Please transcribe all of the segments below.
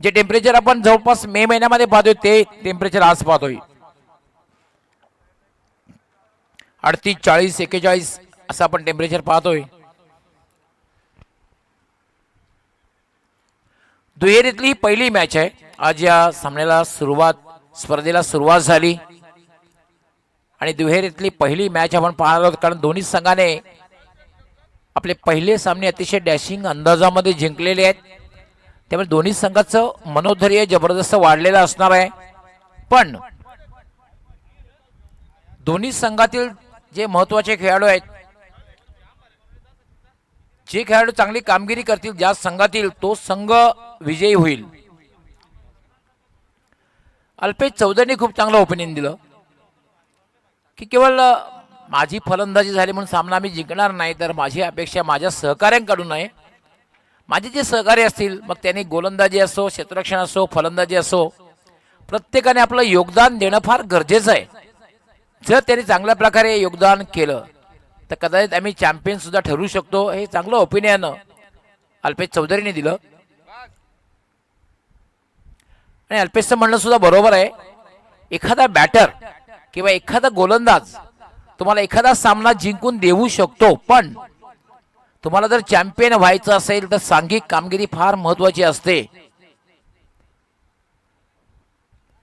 जे टेम्परेचर आपण जवळपास मे महिन्यामध्ये पाहतोय ते टेम्परेचर आज पाहतोय 38, 40, 41 असं आपण टेम्परेचर पाहतोय। दुहेरीतली पहिली मॅच आहे आज या सामन्याला स्पर्धेला सुरुवात झाली आणि दुहेरीतली पहिली मॅच आपण पाहणार आहोत कारण दोन्ही संघाने आपले पहिले सामने अतिशय डॅशिंग अंदाजामध्ये जिंकलेले आहेत त्यामुळे दोन्ही संघाचं मनोधैर्य जबरदस्त वाढलेलं असणार आहे। पण दोन्ही संघातील जे महत्त्वाचे खेळाडू आहेत जे खेळाडू चांगली कामगिरी करतील ज्या संघातील तो संघ विजयी होईल। अल्पेश चौधरीने खूप चांगलं ओपिनियन दिलं की केवळ माझी फलंदाजी झाली म्हणून सामना मी जिंकणार नाही तर माझी अपेक्षा माझ्या सहकाऱ्यांकडून आहे। माझे जे सहकारी असतील मग त्यांनी गोलंदाजी असो क्षेत्ररक्षण असो फलंदाजी असो प्रत्येकाने आपलं योगदान देणं फार गरजेचं आहे। जर त्यांनी चांगल्या प्रकारे योगदान केलं तर कदाचित आम्ही चॅम्पियन सुद्धा ठरू शकतो। हे चांगलं ओपिनियन अल्पेश चौधरीने दिलं आणि अल्पेशचं म्हणणं सुद्धा बरोबर आहे। एखादा बॅटर किंवा एखादा गोलंदाज तुम्हाला एखादा सामना जिंकून देऊ शकतो पण तुम्हाला जर चॅम्पियन व्हायचं असेल तर सांघिक कामगिरी फार महत्त्वाची असते।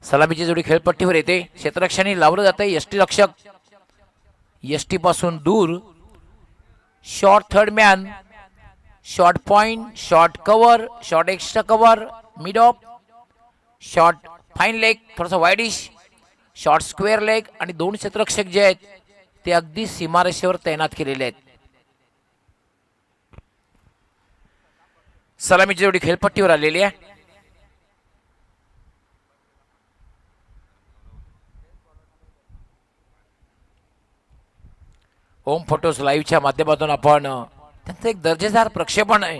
सलामीची जोडी खेळपट्टीवर येते क्षेत्ररक्षणी लावलं जाते यष्टीरक्षक यष्टी पासून दूर short third man short point short cover short extra cover mid of short fine leg थोडासा वाईडिश शॉर्ट स्क्वेअर लेग आणि दोन क्षेत्ररक्षक जे आहेत ते अगदी सीमारेषेवर तैनात केलेले आहेत। सलामीची जोडी खेळपट्टीवर आलेली आहे। ओम फोटोज लाईव्हच्या माध्यमातून आपण त्यांचं एक दर्जेदार प्रक्षेपण आहे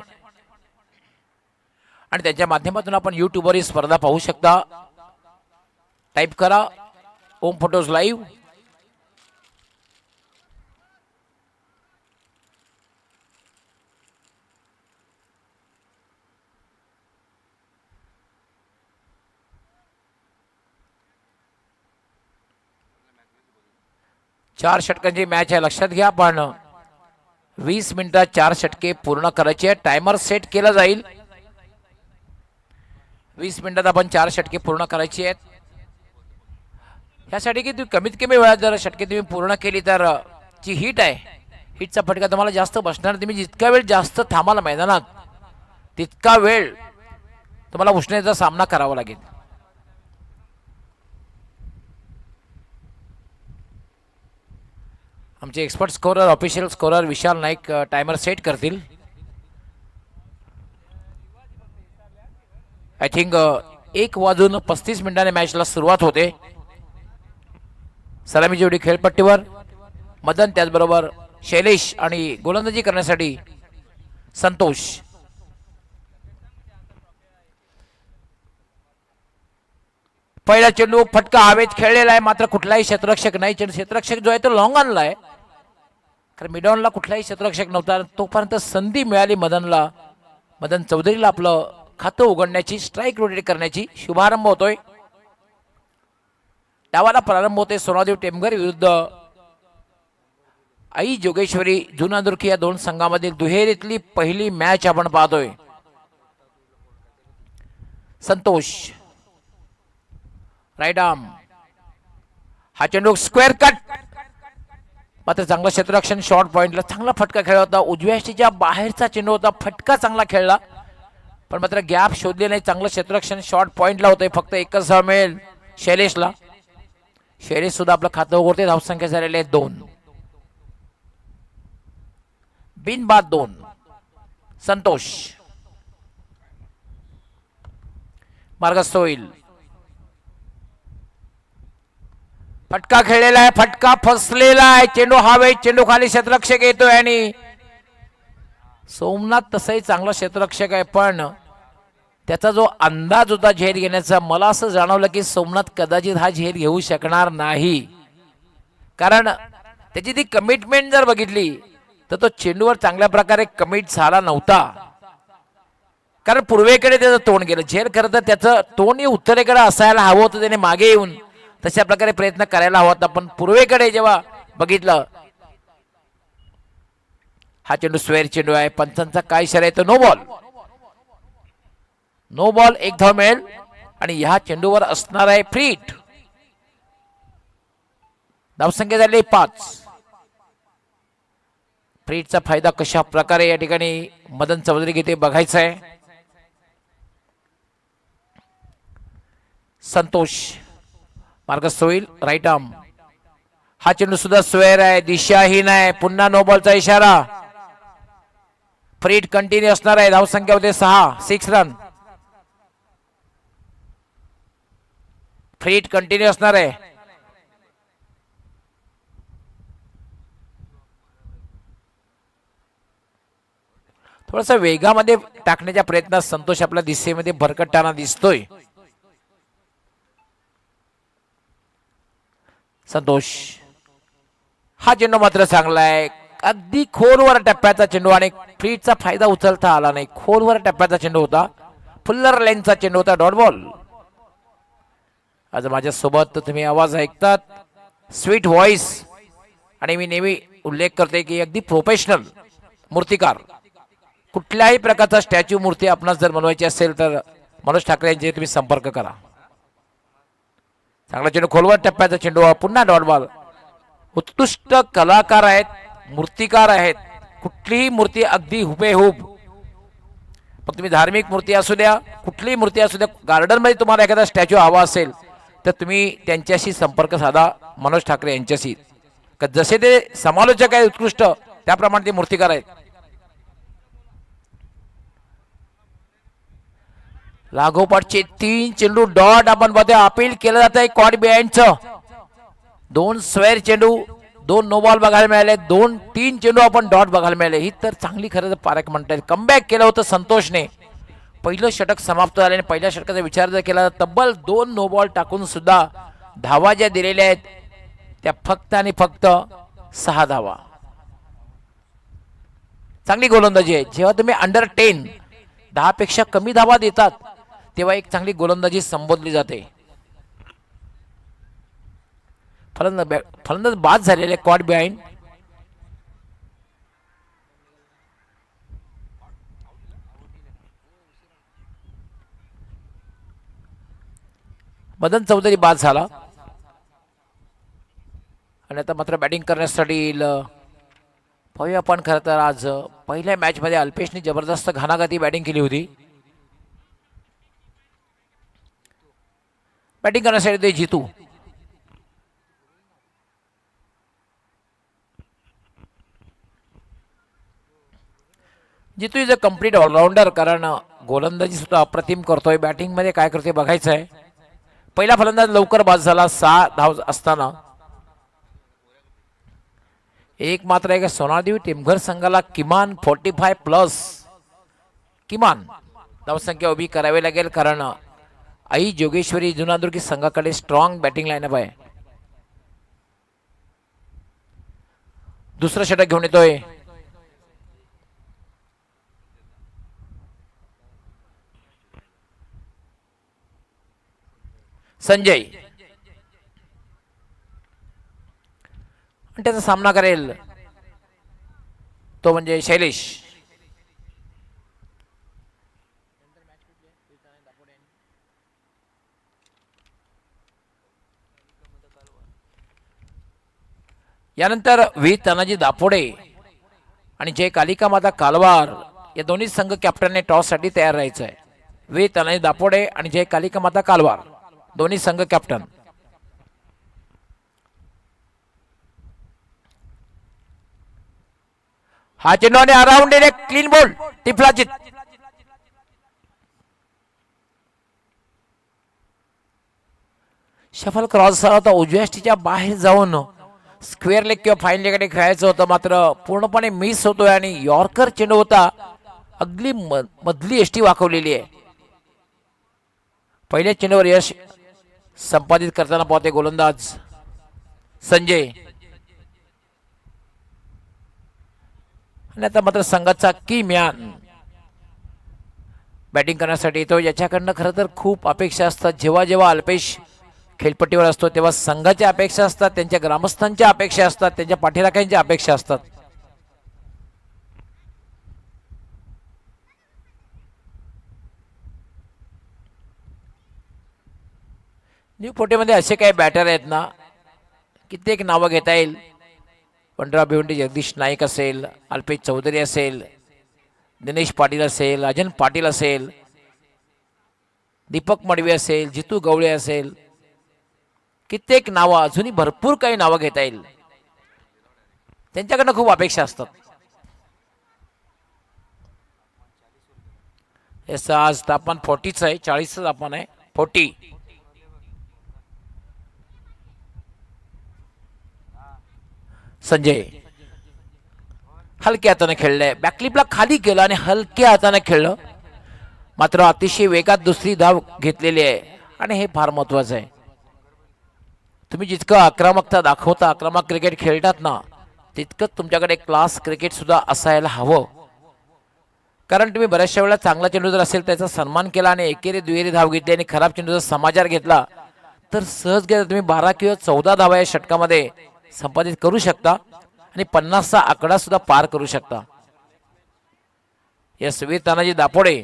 आणि त्यांच्या माध्यमातून आपण यूट्यूबवर ही स्पर्धा पाहू शकता। टाईप करा ओम फोटोज लाईव्ह। चार षटकांची मॅच आहे लक्षात घ्या पण 20 मिनिटात 4 षटके पूर्ण करायचे आहे। टायमर सेट केला जाईल 20 मिनिटात आपण 4 षटके पूर्ण करायची आहेत। यासाठी की तुम्ही कमीत कमी वेळात जर षटके तुम्ही पूर्ण केली तर जी हिट आहे हिटचा फटका तुम्हाला जास्त बसणार। तुम्ही जितका वेळ जास्त थांबाल मैदानात तितका वेळ तुम्हाला उष्णतेचा सामना करावा लागेल। आमचे एक्सपर्ट स्कोरर ऑफिशियल स्कोरर विशाल नाईक टायमर सेट करतील। आय थिंक 1:35 मिनिटांनी मॅचला सुरुवात होते। सलामी जोडी खेळपट्टीवर मदन त्याचबरोबर शैलेश आणि गोलंदाजी करण्यासाठी संतोष। पहिला चेंडू फटका हवेत खेळलेला आहे मात्र कुठलाही क्षेत्ररक्षक नाही। क्षेत्ररक्षक जो आहे तो लॉंग ऑनला आहे कारण मिडॉनला कुठलाही क्षेत्ररक्षक नव्हता। तोपर्यंत संधी मिळाली मदन चौधरीला आपलं खातं उघडण्याची स्ट्राईक रोटेट करण्याची। शुभारंभ होतोय डावाला प्रारंभ होते सोनादेव टेमघर विरुद्ध आई जोगेश्वरी जुनादुर्की या दोन संघामधील दुहेरीतली पहिली मॅच आपण पाहतोय। संतोष राईट आर्म हा चेंडू स्क्वेअर कट मात्र चांगलं क्षेत्ररक्षण शॉर्ट पॉइंटला चांगला फटका खेळला होता। उजव्या यष्टीच्या बाहेरचा चेंडू होता फटका चांगला खेळला पण मात्र गॅप शोधले नाही। चांगलं क्षेत्ररक्षण शॉर्ट पॉइंटला होतंय फक्त एकच धाव मिळेल शैलेशला। शैलेश सुद्धा आपलं खातं उघडते धावसंख्या झालेले आहेत 2 बिनबाद 2। संतोष मार्गस्थ होईल फटका खेळलेला आहे फटका फसलेला आहे चेंडू हवे चेंडू खाली क्षेत्ररक्षक येतोय आणि सोमनाथ तसंही चांगला क्षेत्ररक्षक आहे पण त्याचा जो अंदाज होता झेल घेण्याचा मला असं जाणवलं की सोमनाथ कदाचित हा झेल घेऊ शकणार नाही कारण त्याची ती कमिटमेंट जर बघितली तर तो चेंडूवर चांगल्या प्रकारे कमिट झाला नव्हता। कारण पूर्वेकडे त्याचं तोंड गेलं. झेल खरं तर त्याचं तोंड हे उत्तरेकडे असायला हवं होतं, त्याने मागे येऊन तशा प्रकारे प्रयत्न करायला हवा होता. पण पूर्वेकडे जेव्हा बघितलं, हा चेंडू स्क्वेअर चेंडू आहे. पंचांचा काय इशारा येतो? No ball. नो बॉल, एक धाव मिळेल आणि ह्या चेंडूवर असणार आहे फ्री हिट. धावसंख्या झाली 5. फ्री हिटचा फायदा कशा प्रकारे या ठिकाणी मदन चौधरी घेते बघायचं आहे. संतोष मार्गस्थ होईल, राईट आर्म. हा चेंडू सुद्धा स्क्वेअर आहे, दिशाहीन आहे. पुन्हा नो बॉलचा इशारा. फ्री हिट कंटिन्यू असणार आहे. धावसंख्या होते 6 रन. फ्री हिट कंटिन्यू असणार आहे. थोडासा वेगामध्ये टाकण्याच्या प्रयत्नात संतोष आपल्या दिशेमध्ये भरकटताना दिसतोय. संतोष, हा चेंडू मात्र चांगला आहे. अगदी खोलवर टप्प्याचा चेंडू आणि फ्री हिटचा फायदा उचलता आला नाही. खोलवर टप्प्याचा चेंडू होता, फुल्लर लेनचा चेंडू होता, डॉट बॉल. आज माझ्या सोबत तुम्ही आवाज ऐकतात, स्वीट व्हॉइस, आणि मी नेहमी उल्लेख करते की अगदी प्रोफेशनल मूर्तिकार. कुठल्याही प्रकारचा स्टॅच्यू मूर्ती आपणास जर बनवायची असेल तर मनोज ठाकरे यांचे तुम्ही संपर्क करा. चांगला चेंडू, खोलवर टप्प्याचा चेंडू, पुन्हा डॉट बॉल. उत्कृष्ट कलाकार आहेत, मूर्तिकार आहेत. कुठलीही मूर्ती अगदी हुबेहूब, मग तुम्ही धार्मिक मूर्ती असू द्या, कुठलीही मूर्ती असू द्या, गार्डन मध्ये तुम्हाला एखादा स्टॅच्यू हवा असेल तर तुम्ही त्यांच्याशी संपर्क साधा, मनोज ठाकरे यांच्याशी. जसे ते समालोचक आहेत उत्कृष्ट, त्याप्रमाणे ते मूर्तिकार आहेत. लागोपाठचे 3 चेंडू डॉट आपण बघतोय. अपील केलं जात आहे कॉट बिहाइंडचं. 2 स्क्वेअर चेंडू, 2 नो बॉल बघायला मिळाले, 3 चेंडू आपण डॉट बघायला मिळाले. ही तर चांगली खरं तर पारख म्हणतात. कमबॅक केलं होतं संतोषने. पहिलं षटक समाप्त झाले आणि पहिल्या षटकाचा विचार जर केला तर तब्बल 2 नो बॉल टाकून सुद्धा धावा ज्या दिलेल्या आहेत त्या फक्त आणि फक्त 6 धावा. चांगली गोलंदाजी आहे. जेव्हा तुम्ही अंडर 10 पेक्षा कमी धावा देतात तेव्हा एक चांगली गोलंदाजी संबोधली जाते. फलंदाज बाद झालेले कॉट बिहाइंड. मदन चौधरी बाद झाला आणि आता मात्र बॅटिंग करण्यासाठी पाहूया आपण. खरं तर आज पहिल्या मॅच मध्ये अल्पेशने जबरदस्त घणाघाती बॅटिंग केली होती. बॅटिंग करण्यासाठी ते जितू. जितू इज अ कम्प्लीट ऑलराऊंडर, कारण गोलंदाजी सुद्धा अप्रतिम करतोय. बॅटिंग मध्ये काय करतोय बघायचं आहे. पहिला फलंदाज लवकर बाद झाला 6 धाव असताना. एक मात्र आहे का सोनादेवी टेमघर संघाला किमान 45+ किमान धावसंख्या उभी करावी लागेल, कारण आई जोगेश्वरी जुनादुर्गी संघाकडे स्ट्रॉंग बॅटिंग लाईनअप आहे. दुसरा षटक घेऊन येतोय संजय आणि त्याचा सामना करेल तो म्हणजे शैलेश. यानंतर व्ही तानाजी दापोडे आणि जय कालिका माता कालवार या दोन्ही संघ कॅप्टनने टॉस साठी तयार राहायचं आहे. व्ही तानाजी दापोडे आणि जय कालिका माता कालवार दोन्ही संघ कॅप्टन. हा चेंडू आणि अराउंड क्लीन बॉल टिफलाचित. शफल क्रॉस झाला होता, उजव्या स्टीच्या बाहेर जाऊन स्क्वेअर लेग किंवा फाईन लेगकडे खेळायचं होतं, मात्र पूर्णपणे मिस होतोय. आणि यॉर्कर चेंडू होता, अगदी मधली एसटी वाकवलेली आहे. पहिल्या चेंडूवर यश संपादित करताना पाहते गोलंदाज संजय. आणि आता मात्र संघाचा की मॅन बॅटिंग करण्यासाठी येतो. याच्याकडनं खरं तर खूप अपेक्षा असतात. जेव्हा जेव्हा अल्पेश खेळपट्टीवर असतो तेव्हा संघाच्या अपेक्षा असतात, त्यांच्या ग्रामस्थांच्या अपेक्षा असतात, त्यांच्या पाठीराख्यांच्या अपेक्षा असतात. न्यू फोर्टीमध्ये असे काही बॅटर आहेत ना, कित्येक नावं घेता येईल. पंढरा भिवंडी जगदीश नाईक असेल, अल्पेश चौधरी असेल, दिनेश पाटील असेल, अजन पाटील असेल, दीपक मडवी असेल, जितू गवळे असेल, कित्येक नावं, अजूनही भरपूर काही नावं घेता येईल. त्यांच्याकडनं खूप अपेक्षा असतात. याचं आज तापमान 40 आहे, 40 तापमान आहे, 40. संजय हलक्या हाताने खेळलंय, बॅकलिपला खाली केलं आणि हलक्या हाताने खेळलं, मात्र अतिशय वेगात दुसरी धाव घेतलेली आहे आणि हे फार महत्वाचं आहे. तुम्ही जितकं आक्रमकता दाखवता, आक्रमक क्रिकेट खेळतात ना, तितकंच तुमच्याकडे क्लास क्रिकेट सुद्धा असायला हवं. कारण तुम्ही बऱ्याचशा वेळेला चांगला चेंडू जर असेल त्याचा सन्मान केला आणि एकेरी दुहेरी धाव घेतली आणि खराब चेंडू जर समाचार घेतला तर सहज घेता तुम्ही 12 किंवा 14 धावा या षटकामध्ये संपादित करू शकता आणि 50चा आकडा सुद्धा पार करू शकता. या वीर तानाजी दापोडे,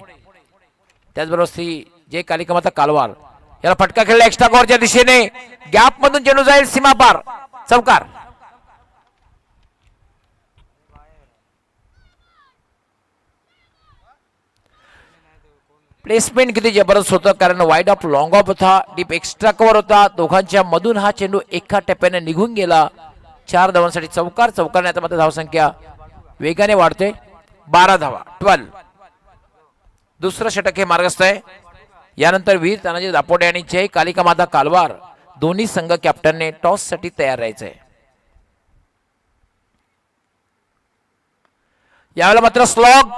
त्याचबरोबर श्री जे कालिकामाता कालवार याला फटका खेळला एक्स्ट्रा कव्हरच्या दिशेने, गॅप मधून चेंडू जाईल सीमा पार, चौकार. प्लेसमेंट किती जबरदस्त होतं, कारण वाईड ऑफ लॉंग ऑफ होता, डीप एक्स्ट्रा कव्हर होता, दोघांच्या मधून हा चेंडू एका टप्प्याने निघून गेला. 4 धावांसाठी चौकार. चौकारने आता मात्र धावसंख्या वेगाने वाढते, 12 धावा, 12. दुसरं षटक हे मार्गस्थ आहे. यानंतर वीर तानाजी दापोडे आणि जय कालिकामाता कालवार दोन्ही संघ कॅप्टनने टॉस साठी तयार राहायचंय. यावेळेला मात्र स्लॉग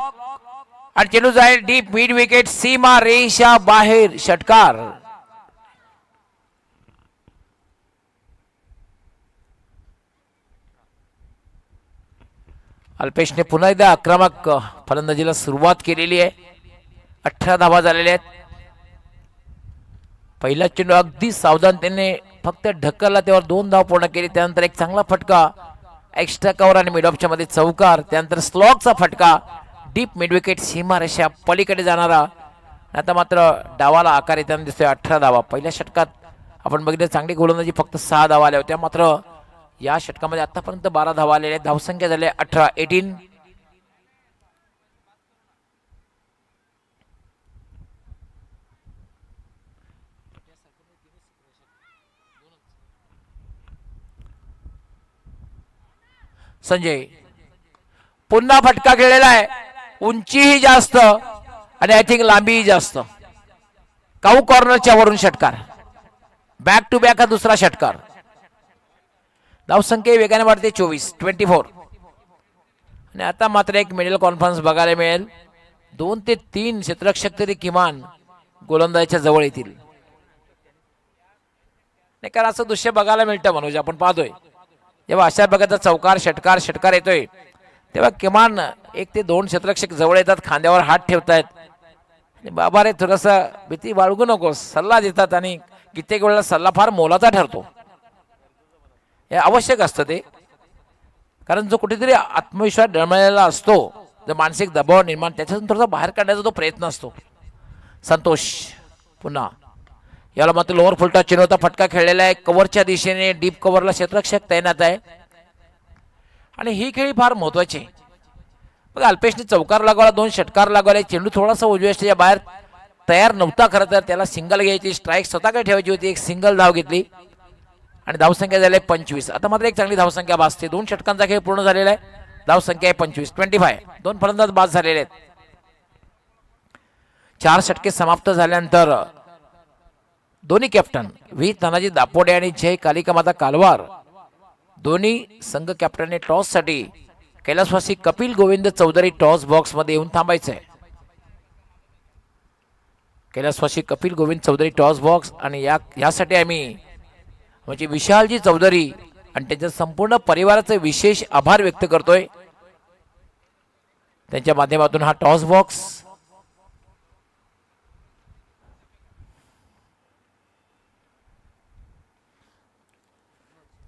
आणि चेंडू जाईल डीप मिड विकेट, सीमा रेषा बाहेर, षटकार. अल्पेशने पुन्हा एकदा आक्रमक फलंदाजीला सुरुवात केलेली आहे. 18 धावा झालेल्या आहेत. पहिला चेंडू अगदी सावधानतेने फक्त ढकलला, तेव्हा 2 धाव पूर्ण केली. त्यानंतर एक चांगला फटका एक्स्ट्रा कव्हर आणि मिड ऑफच्या मध्ये चौकार. त्यानंतर स्लॉगचा फटका डीप मिड विकेट, सीमारेषा पलीकडे जाणारा. आता मात्र डावाला आकार येताना दिसतोय. 18 धावा. पहिल्या षटकात आपण बघितलं चांगली गोलंदाजी, फक्त 6 धावा आल्या होत्या. मात्र या षटकामध्ये आतापर्यंत 12 धावा आलेल्या आहेत. धावसंख्या झाली 18, 18. संजय पुन्हा फटका खेळलेला आहे, उंचीही जास्त आणि आय थिंक लांबीही जास्त. काऊ कॉर्नरच्या वरून षटकार, बॅक टू बॅक हा दुसरा षटकार. धावसंख्या वेगाने वाढते, 24, 24. आणि आता मात्र एक मिडल कॉन्फरन्स बघायला मिळेल. 2 ते 3 क्षेत्ररक्षक तरी किमान गोलंदाजाच्या जवळ येतील. नाही कारण असं दृश्य बघायला मिळतं मनोज, आपण पाहतोय जेव्हा अशा बघा चौकार षटकार षटकार येतोय तेव्हा किमान 1 ते 2 क्षेत्ररक्षक जवळ येतात, खांद्यावर हात ठेवतायत. बाबा रे थोडासा भीती बाळगू नकोस, सल्ला देतात आणि कित्येक वेळेला सल्ला फार मोलाचा ठरतो. हे आवश्यक असतं ते, कारण जो कुठेतरी आत्मविश्वास डळमळलेला असतो, जो मानसिक दबाव निर्माण त्याच्यातून थोडासा बाहेर काढण्याचा तो प्रयत्न असतो. संतोष पुन्हा याला मात्र लोअर फुलटा चिरवता फटका खेळलेला आहे. कव्हरच्या दिशेने डीप कव्हरला क्षेत्ररक्षक तैनात आहे आणि ही खेळी फार महत्वाची आहे. बघा अल्पेशने चौकार लागवला, 2 षटकार लागवले. चेंडू थोडासा उजव्या बाहेर तयार नव्हता खरं तर, त्याला सिंगल घ्यायची, स्ट्राईक स्वतःकडे ठेवायची होती. एक सिंगल धाव घेतली आणि धावसंख्या झाली 25. आता मात्र एक चांगली धावसंख्या भासते. 2 षटकांचा खेळ पूर्ण झालेला आहे. धावसंख्या आहे 25, 25. 2 फलंदाज बाद झालेले आहेत. 4 षटके समाप्त झाल्यानंतर दोन्ही कॅप्टन व्ही तानाजी दापोडे आणि जय कालिकामाता कालवार दोन्ही संघ कॅप्टनने टॉस साठी कैलासवासी कपिल गोविंद चौधरी टॉस बॉक्स मध्ये येऊन थांबायचंय. कैलासवासी कपिल गोविंद चौधरी टॉस बॉक्स आणि यासाठी आम्ही म्हणजे विशालजी चौधरी आणि त्यांच्या संपूर्ण परिवाराचे विशेष आभार व्यक्त करतोय. त्यांच्या माध्यमातून हा टॉस बॉक्स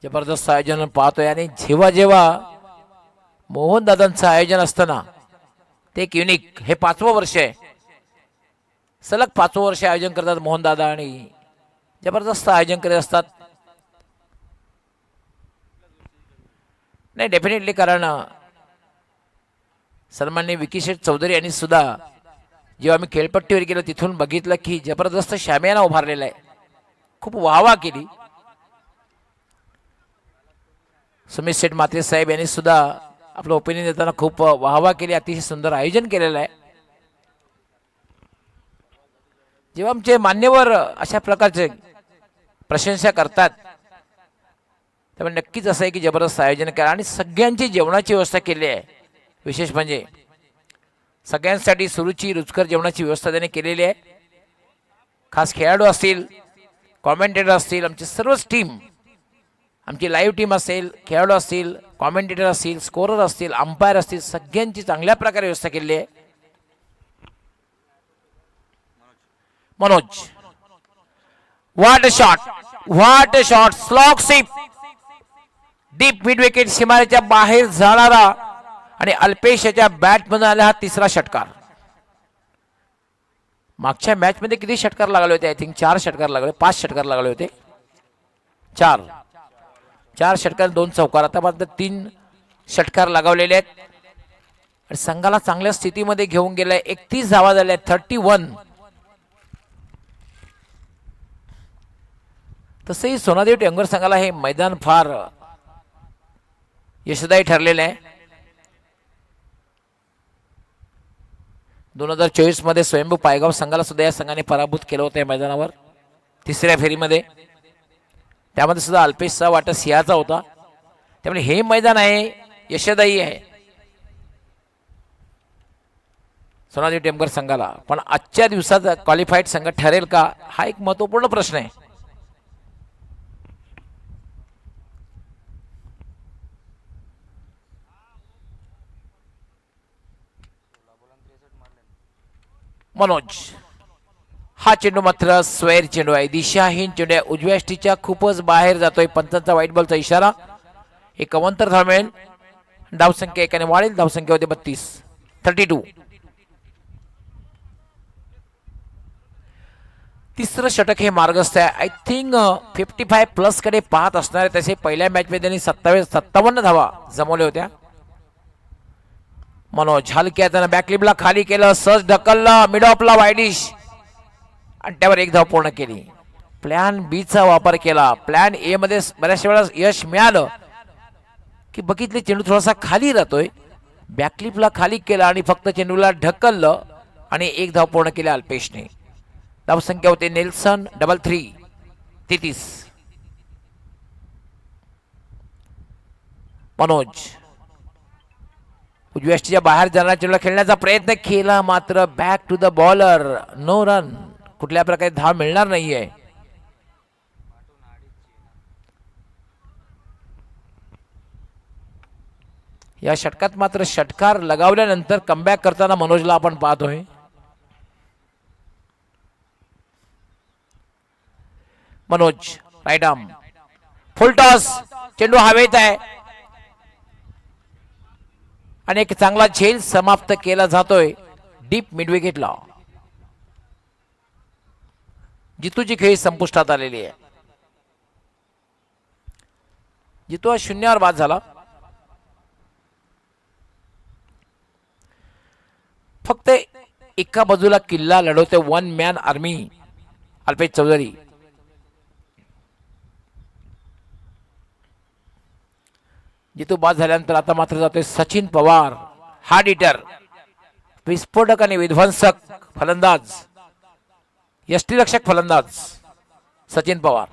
जबरदस्त आयोजन पाहतोय आणि जेव्हा जेव्हा मोहन दादांचं आयोजन असतं ना ते एक युनिक. हे 5वं वर्ष आहे, सलग 5वं वर्ष आयोजन करतात मोहन दादा आणि जबरदस्त आयोजन करत असतात. नाही डेफिनेटली, कारण सन्माननीय विकी शेठ चौधरी यांनी सुद्धा जेव्हा मी खेळपट्टीवर गेलो तिथून बघितलं की जबरदस्त शामियाना उभारलेला आहे, खूप वाहवा केली. सुमित शेठ मात्रे साहेब यांनी सुद्धा आपलं ओपिनियन देताना खूप वाहवा केली. अतिशय सुंदर आयोजन केलेलं आहे. जेव्हा आमचे मान्यवर अशा प्रकारचे प्रशंसा करतात त्यामुळे नक्कीच असं आहे की जबरदस्त आयोजन करा आणि सगळ्यांची जेवणाची व्यवस्था केली आहे. विशेष म्हणजे सगळ्यांसाठी सुरुची रुचकर जेवणाची व्यवस्था त्याने केलेली आहे. खास खेळाडू असतील, कॉमेंटेटर असतील, आमची सर्वच टीम, आमची लाईव्ह टीम असेल, खेळाडू असतील, कॉमेंटेटर असतील, स्कोरर असतील, अंपायर असतील, सगळ्यांची चांगल्या प्रकारे व्यवस्था केलेली आहे. Manoj, what a shot, slog sweep, deep mid wicket सीमारेच्या बाहेर जाणारा आणि अल्पेश याच्या बॅटमधून आला हा तिसरा षटकार. मागच्या मॅच मध्ये किती षटकार लागले होते? आय थिंक 4 षटकार लागले, 5 षटकार लागले होते. 4 षटकार 2 चौकार. आतापर्यंत 3 षटकार लगावलेले आहेत आणि संघाला चांगल्या स्थितीमध्ये घेऊन गेलाय. 31 धावा झाल्या, 31. तसंही सोनादेव टेंगोर संघाला हे मैदान फार यशदायी ठरलेलं आहे. 2024 मध्ये स्वयंभू पायगाव संघाला सुद्धा या संघाने पराभूत केलं होतं या मैदानावर तिसऱ्या फेरीमध्ये. त्यामध्ये सुद्धा अल्पेशचा वाटा सिंहाचा होता. त्यामुळे हे मैदान आहे यशदायी आहे सोनादेव टेंभुकर संघाला. पण आजच्या दिवसात क्वालिफाईड संघ ठरेल का हा एक महत्वपूर्ण प्रश्न आहे. मनोज, हा चेंडू मात्र स्वैर चेंडू आहे, दिशाहीन चेंडू आहे, उजव्या यष्टीच्या खूपच बाहेर जातोय. पंचांचा व्हाईट बॉलचा इशारा. एक अवंतर धाव मिळेल. धावसंख्या एकाने वाढेल. धावसंख्या होते 32. तिसरं षटक हे मार्गस्थ आहे. आय थिंक 55 प्लस कडे पाहत असणार. तसे पहिल्या मॅच मध्ये त्यांनी 57 धावा जमवल्या होत्या. मनोज हलक्या त्यानं बॅकलिपला खाली केलं, सहज ढकललं, मिड ऑफला वाईडिश आणि त्यावर 1 धाव पूर्ण केली. प्लॅन बी चा वापर केला. प्लॅन ए मध्ये बऱ्याच वेळा यश मिळालं की बघितले चेंडू थोडासा खाली राहतोय, बॅकलिपला खाली केला आणि फक्त चेंडूला ढकललं आणि 1 धाव पूर्ण केली अल्पेशने. धावसंख्या होते नेल्सन 33. मनोज उजव्या यष्टीच्या बाहेर जाणारा चेंडूला खेळण्याचा प्रयत्न केला, मात्र back to the bowler, no run. कुठल्या प्रकारे धाव मिळणार नाहीये. या षटकात मात्र षटकार लगावल्यानंतर कमबॅक करताना मनोजला आपण पाहतोय. Manoj right arm, full toss, चेंडू हवेत आहे आणि एक चांगला झेल समाप्त केला जातोय डीप मिडविकेटला. जितूची खेळी संपुष्टात आलेली आहे. जितू हा 0वर बाद झाला. फक्त एका बाजूला किल्ला लढवते 1 मॅन आर्मी अल्पेश चौधरी. जितू बाद झाल्यानंतर आता मात्र जातोय सचिन पवार, हार्ड हिटर, विस्फोटक आणि विध्वंसक फलंदाज, यष्टीरक्षक फलंदाज सचिन पवार.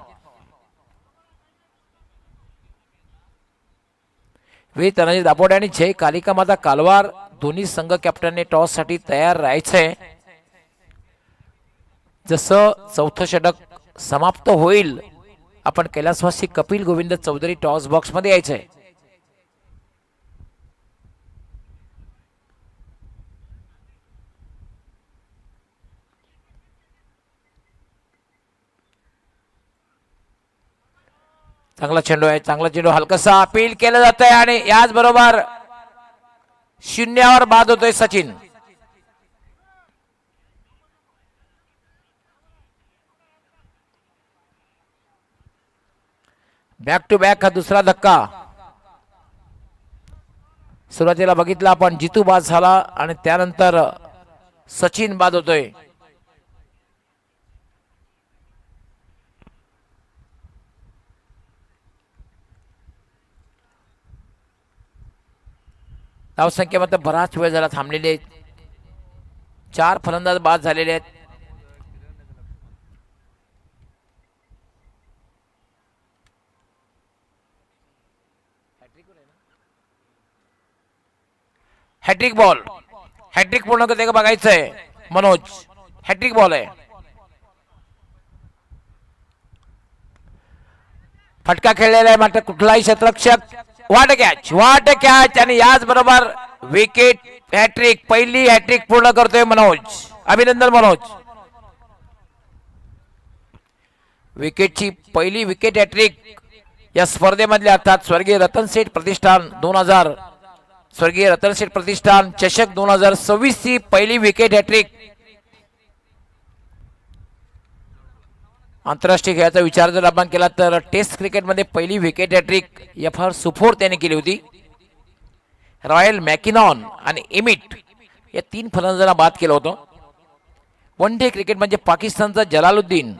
वी तनाजी दापोडे आणि जय कालिका माता कालवार दोन्ही संघ कॅप्टनने टॉस साठी तयार राहायचंय. जसं चौथं षटक समाप्त होईल आपण कैलासवासी कपिल गोविंद चौधरी टॉस बॉक्स मध्ये यायचंय. चांगला चेंडू आहे, चांगला चेंडू हलकासा अपील केलं जात आहे आणि याच बरोबर शून्यावर बाद होतोय सचिन. बॅक टू बॅक हा दुसरा धक्का. सुरुवातीला बघितला आपण जितू बाद झाला आणि त्यानंतर सचिन बाद होतोय. धावसंख्या मात्र बराच वेळ झाला थांबलेले आहेत. 4 फलंदाज बाद झालेले आहेत. हॅट्रिक बॉल, हॅट्रिक पूर्ण करते का बघायचंय मनोज. हॅट्रिक बॉल आहे. फटका खेळलेला आहे मात्र कुठलाही क्षेत्ररक्षक. वाट कॅच आणि याच बरोबर विकेट. हॅट्रिक, पहिली हॅट्रिक पूर्ण करतोय मनोज. अभिनंदन मनोज. विकेटची पहिली विकेट हॅट्रिक या स्पर्धेमधले अर्थात स्वर्गीय रतन सेठ प्रतिष्ठान 2000 स्वर्गीय रतन सेठ प्रतिष्ठान चषक 2026 ची पहिली विकेट हॅट्रिक. आंतरराष्ट्रीय खेळाचा विचार जर आपण केला तर टेस्ट क्रिकेटमध्ये पहिली विकेट हॅट्रिक FR सुफोर त्याने केली होती. रॉयल मॅकिनॉन आणि एमिट या 3 फलंदाजांना बाद केलं होतं. वन डे क्रिकेट म्हणजे पाकिस्तानचा जलालुद्दीन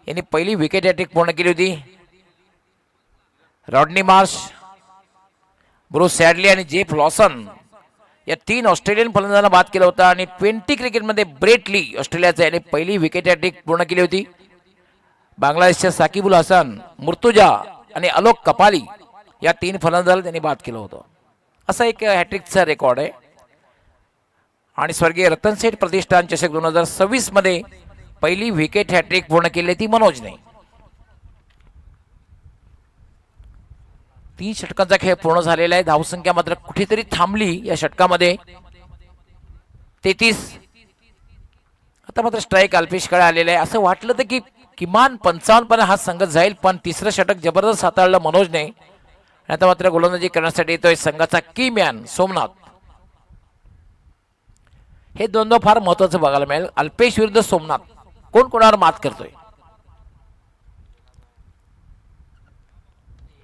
यांनी पहिली विकेट हॅट्रिक पूर्ण केली होती. रॉडनी मार्श, ब्रूस सॅडली आणि जेफ लॉसन या 3 ऑस्ट्रेलियन फलंदाजांना बाद केलं होतं. आणि 20 क्रिकेटमध्ये ब्रेट ली ऑस्ट्रेलियाचा याने पहिली विकेट हॅट्रिक पूर्ण केली होती. बांगलादेशच्या साकिबुल हसन, मुर्तुजा आणि अलोक कपाली या 3 फलंदाजांना त्यांनी बाद केलं होतं. असा एक हॅट्रिकचा रेकॉर्ड आहे. आणि स्वर्गीय रतन सेठ प्रतिष्ठान चषक 2026 मध्ये पहिली विकेट हॅट्रिक पूर्ण केली ती मनोजने. 3 षटकांचा खेळ पूर्ण झालेला आहे. धावसंख्या मात्र कुठेतरी थांबली या षटकामध्ये 33. आता मात्र स्ट्राईक अल्पेशकडे आलेला आहे. असं वाटलं तर की किमान 55 पर्यंत हा संघ जाईल, पण तिसरं षटक जबरदस्त हाताळलं मनोजने. आता मात्र गोलंदाजी करण्यासाठी येतोय संघाचा की मॅन सोमनाथ. हे दोनदा फार महत्वाचं बघायला मिळेल. अल्पेश विरुद्ध सोमनाथ, कोण कोणावर मात करतोय.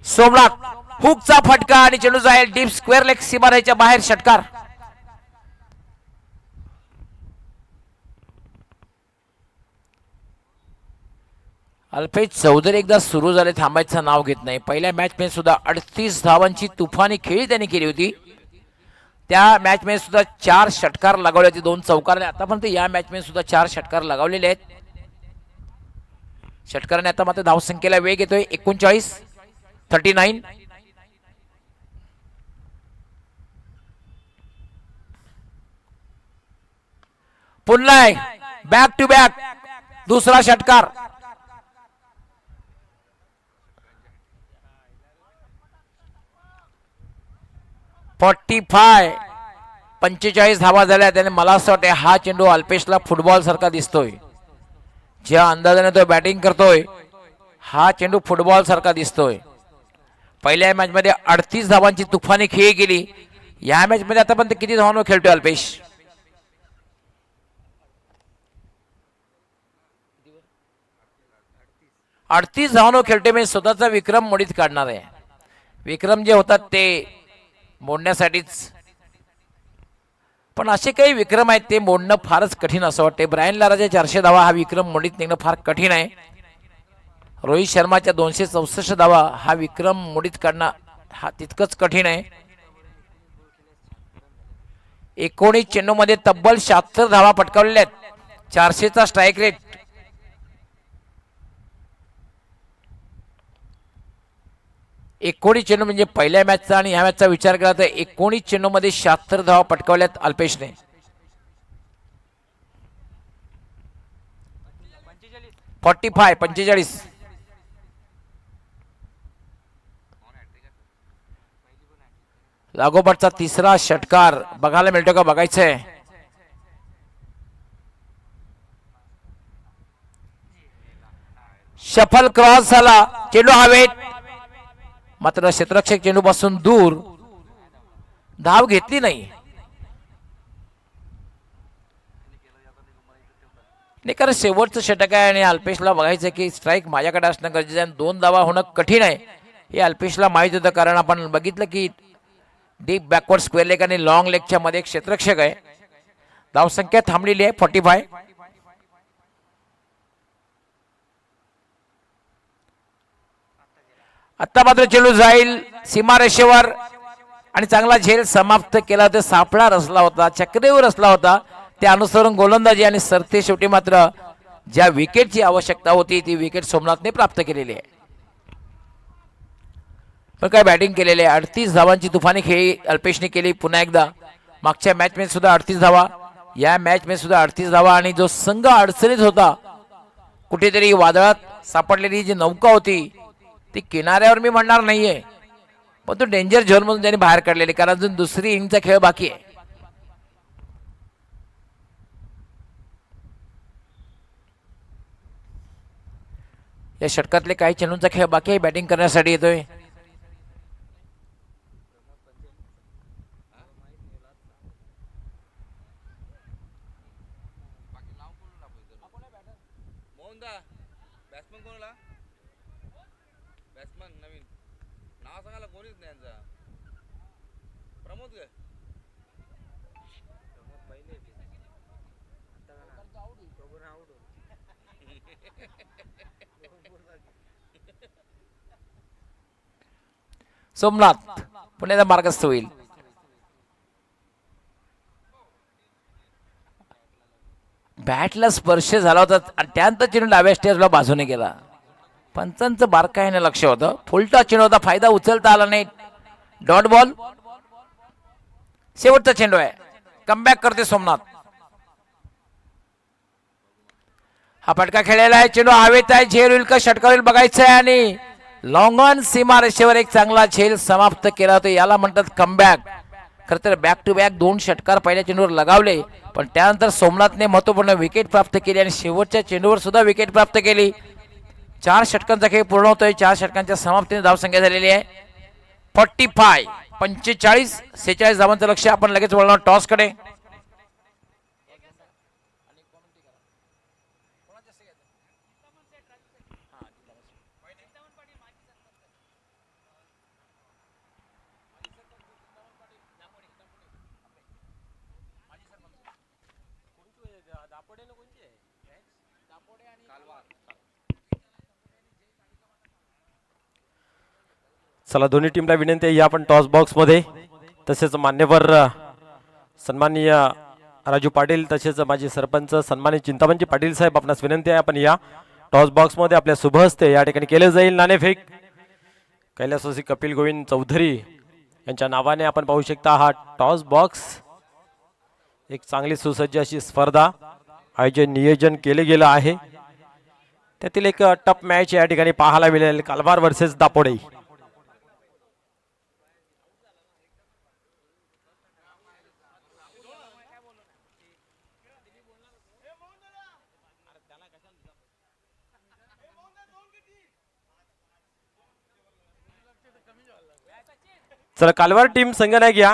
सोमनाथ हुकचा फटका आणि चेंडू जाईल डीप स्क्वेअर लेग सीमारेषेच्या बाहेर. षटकार. अल्पेश चौधरी एकदा सुरू झाले थांबायचं नाव घेत नाही. पहिल्या मॅच मध्ये सुद्धा 38 धावांची तुफानी खेळी त्यांनी केली होती. त्या मॅच मध्ये सुद्धा 4 षटकार लगावले होते, 2 चौकार. आतापर्यंत या मॅच मध्ये सुद्धा 4 षटकार लगावलेले आहेत. षटकाराने आता मात्र धावसंख्येला वेग येतोय 39. पुन्हा बॅक टू बॅक दुसरा षटकार. 45 धावा झाल्या. त्याने मला असं वाटतं हा चेंडू अल्पेशला फुटबॉल सारखा दिसतोय. ज्या अंदाजाने तो बॅटिंग करतोय हा चेंडू फुटबॉल सारखा दिसतोय. पहिल्या मॅच मध्ये 38 धावांची तुफानी खेळी केली. या मॅच मध्ये आतापर्यंत किती धावांवर खेळतोय अल्पेश? 38 धावांवर खेळतोय. म्हणजे स्वतःचा विक्रम मोडीत काढणार आहे. विक्रम जे होतात ते मोडण्यासाठीच, पण असे काही विक्रम आहेत ते मोडणं फारच कठीण असं वाटते. ब्रायन लाराच्या 400 धावा हा विक्रम मोडीत निघणं फार कठीण आहे. रोहित शर्माच्या 264 धावा हा विक्रम मोडीत काढणं हा तितकंच कठीण आहे. 19 चेंडूमध्ये तब्बल 76 धावा पटकावलेल्या आहेत. 400चा स्ट्राईक रेट. एकोणीस चेंडू म्हणजे पहिल्या मॅचचा आणि ह्या मॅचचा विचार केला तर 19 चेंडू मध्ये 76 धावा पटकावल्यात अल्पेशने. 45. लागोपाठचा तिसरा षटकार बघायला मिळतो का बघायचंय. शफल क्रॉस झाला, चेंडू हवेत. मात्र क्षेत्ररक्षक चेंडूपासून दूर धाव घेतली नाही. कारण शेवटचं षटक आहे आणि अल्पेशला बघायचं की स्ट्राईक माझ्याकडे असणं गरजेचं आहे. 2 धावा होणं कठीण आहे हे अल्पेशला माहित होतं, कारण आपण बघितलं की डीप बॅकवर्ड स्क्वेअर लेग आणि लॉंग लेगच्या मध्ये एक क्षेत्ररक्षक आहे. धावसंख्या थांबलेली आहे 45. आता मात्र चेंडू जाईल सीमारेषेवर आणि चांगला झेल समाप्त केला होता. सापळा रचला होता, चक्रेवर रचला होता, ते अनुसरून गोलंदाजी आणि सरते शेवटी मात्र ज्या विकेटची आवश्यकता होती ती विकेट सोमनाथने प्राप्त केलेली आहे. पण काय बॅटिंग केलेली आहे. 38 धावांची तुफानी खेळी अल्पेशने केली. पुन्हा एकदा मागच्या मॅच मध्ये सुद्धा 38 धावा, या मॅच मध्ये सुद्धा 38 धावा. आणि जो संघ अडचणीत होता, कुठेतरी वादळात सापडलेली जी नौका होती ती किनाऱ्यावर मी म्हणणार नाहीये, पण तो डेंजर झोन मधून त्यांनी बाहेर काढलेली, कारण अजून दुसरी इनिंगचा खेळ बाकी आहे. या षटकातले काही चेंडूंचा खेळ बाकी आहे. बॅटिंग करण्यासाठी येतोय सोमनाथ. पुण्याचा मार्गस्थ होईल. बॅटला स्पर्श झाला होता आणि त्यानंतर चेंडू डाव्या स्टेजला बाजूने गेला. पंचांचं बारकाईने लक्ष होतं. फुलटा चेंडू होता, फायदा उचलता आला नाही. Dot ball. शेवटचा चेंडू आहे. कमबॅक करते सोमनाथ. हा फटका खेळलेला आहे. चेंडू हवेत आहे. झेल होईल का षटकार होईल बघायचं आहे. आणि लॉंग ऑन सीमा रेषेवर एक चांगला झेल समाप्त केला होता. याला म्हणतात कमबॅक. खरं तर बॅक टू बॅक 2 षटकार पहिल्या चेंडूवर लगावले, पण त्यानंतर सोमनाथने महत्वपूर्ण विकेट प्राप्त केली आणि शेवटच्या चेंडूवर सुद्धा विकेट प्राप्त केली. 4 षटकांचा खेळ पूर्ण होतोय. 4 षटकांच्या समाप्तीने धावसंख्या झालेली आहे 45. 45 46 धावांचं लक्ष. आपण लगेच वळणार टॉस कडे. चला, दोन्ही टीमला विनंती आहे या आपण टॉस बॉक्स मध्ये. तसेच मान्यवर सन्माननीय राजू पाटील, तसेच माजी सरपंच सन्मानित चिंतामणजी पाटील साहेब, आपणास विनंती आहे आपण या टॉस बॉक्स मध्ये आपल्या शुभ हस्ते या ठिकाणी केले जाईल नाणेफेक. कैलासवासी कपिल गोविंद चौधरी यांच्या नावाने आपण पाहू शकता हा टॉस बॉक्स. एक चांगली सुसज्ज अशी स्पर्धा आयोजन नियोजन केले गेलं आहे. त्यातील एक टफ मॅच या ठिकाणी पाहायला मिळेल. कालवार वर्सेस दापोडे. चला, कालवार टीम संघनायक या.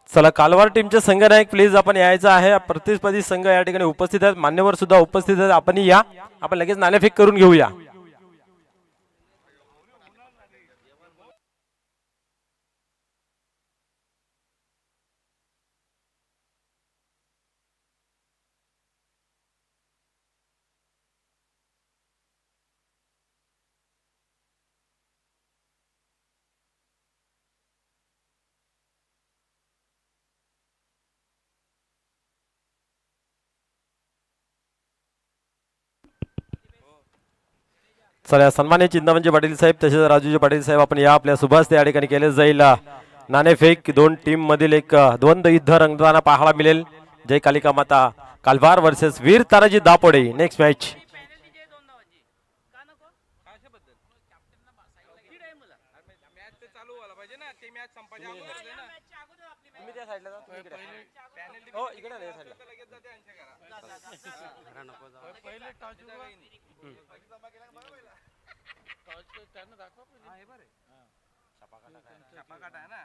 चला, कालवार टीमचे संघनायक प्लीज आपण यायचं आहे. प्रतिस्पर्धी संघ या ठिकाणी उपस्थित आहेत, मान्यवर सुद्धा उपस्थित आहेत. आपण या, आपण लगेच नाणेफेक करून घेऊया. चला, सन्मानित चिंतामणजी पाटील साहेब तसेच राजूजी पाटील साहेब, आपण या आपल्या सुभाष या ठिकाणी केले जाईल नाणेफेक. 2 टीम मधील एक द्वंद्व युद्ध रंगताना पाहायला मिळेल. Jai Kalika Mata Kalwar versus Veer Tanaji Dapode. Next match. Match ते चालू व्हायला पाहिजे ना, ते मॅच संपायच्या अगोदरच आहे ना. तुम्ही त्या साईडला जा, तुम्ही इकडे या. हो इकडे नाही साईडला. लगेच जाते यांच्या घरात. पहिले टॉस छापाकाटा आहे ना.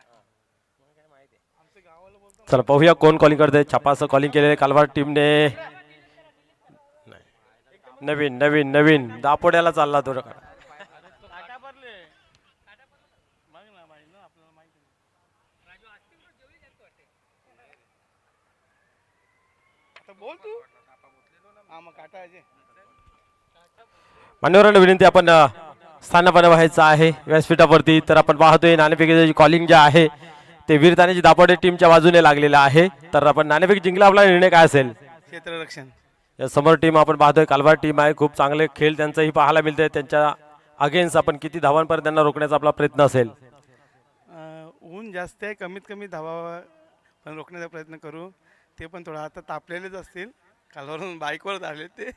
आमच्या गावाला बोलतो चला पाहूया कोण कॉलिंग करते. छापाचं कॉलिंग केलेलं कालवार टीमने. नवीन नवीन नवीन दापोड्याला चालला तो. काटा भरले. मग ना माहिती ना आपल्याला माहिती. आता बोल तू. हा मग काटा आहे. मान्यवरांना विनंती, आपण स्थानापन्न व्हायचं आहे व्यासपीठावरती. तर आपण पाहतोय नाणेफेकीची कॉलिंग जे आहे ते वीरतानेची दापोडे टीमच्या बाजूने लागलेलं आहे. तर आपण नाणेफेक जिंकला, आपला निर्णय काय असेल? क्षेत्ररक्षण. या समोर टीम आपण पाहतोय कालवार टीम आहे. खूप चांगले खेळ त्यांचाही पाहायला मिळतंय. त्यांच्या अगेन्स्ट आपण किती धावांपर्यंत त्यांना रोखण्याचा आपला प्रयत्न असेल? ऊन जास्त आहे, कमीत कमी धावा पण रोखण्याचा प्रयत्न करू. ते पण थोडं आता तापलेलेच असतील, कालवरून बाईकवर आले ते.